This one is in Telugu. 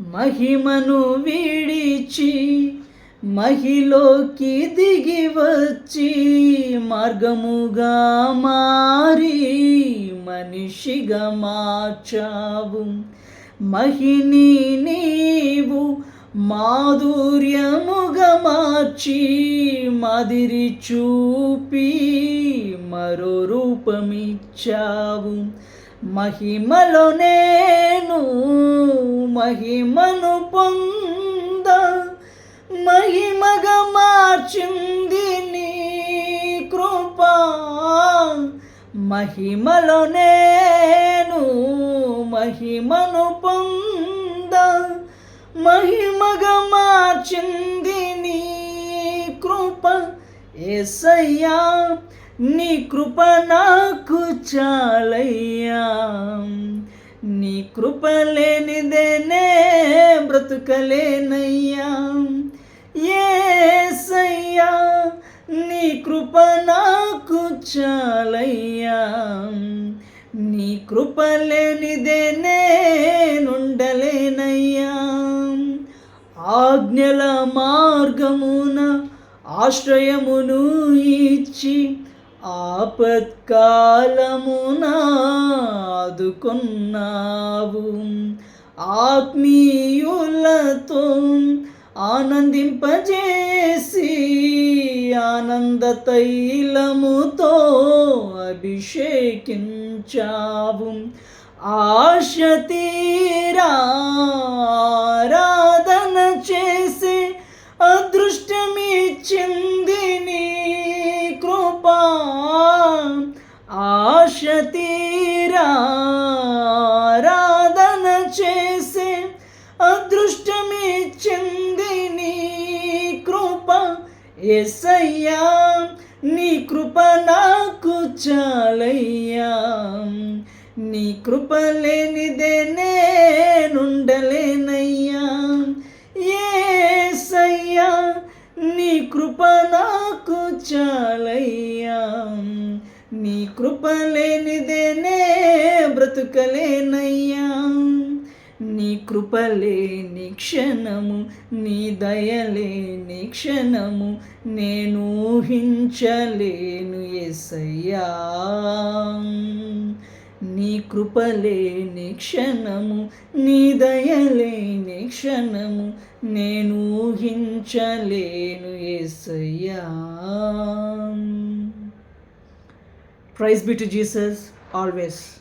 మహిమను విడిచి మహిలోకి దిగి వచ్చి మార్గముగా మారి మనిషిగా మార్చావు. మహిని నీవు మాధుర్యముగా మార్చి మాదిరి చూపి మరో రూపమిచ్చావు. మహిమలో నేను మహిమను పొంద మహిమగా మార్చింది నీ కృప. మహిమలో నేను మహిమను పొంద మహిమగా మార్చింది నీ కృప. యేసయ్యా నీ కృప నాకు చాలయ్యా. నీ కృప లేనిదేనే బ్రతుకలేనయ్యా. యేసయ్యా నీ కృప నాకు చాలయ్యా. నీ కృప లేనిదేనే నుండలేనయ్యా. ఆజ్ఞల మార్గమున ఆశ్రయమును ఇచ్చి ఆపత్కాలమున ఆదుకొన్నావు. ఆత్మీయులతో ఆనందింపజేసి ఆనంద తైలముతో అభిషేకించావు. ఆశ తీరా ఆరాధన చేసే అదృష్టమిచ్చింది నీ కృప. ఆశ తీరా ఆరాధన చేసే అదృష్టమిచ్చింది నీ కృప. యేసయ్యా నీ కృప నాకు చాలయ్యా. నీ కృప లేనిదే నేనుండలేనయ్యా. యేసయ్యా నీ కృప నాకు చాలయ్యా. నీ కృప లేనిదే నే బ్రతుకలేనయ్యా. నీ కృప లేని క్షణము నీ దయలేని క్షణము నేను ఊహించలేను యేసయ్యా. నీ కృప లేని క్షణము నీ దయలేని క్షణము నేను ఊహించలేను యేసయ్యా. Praise be to Jesus always.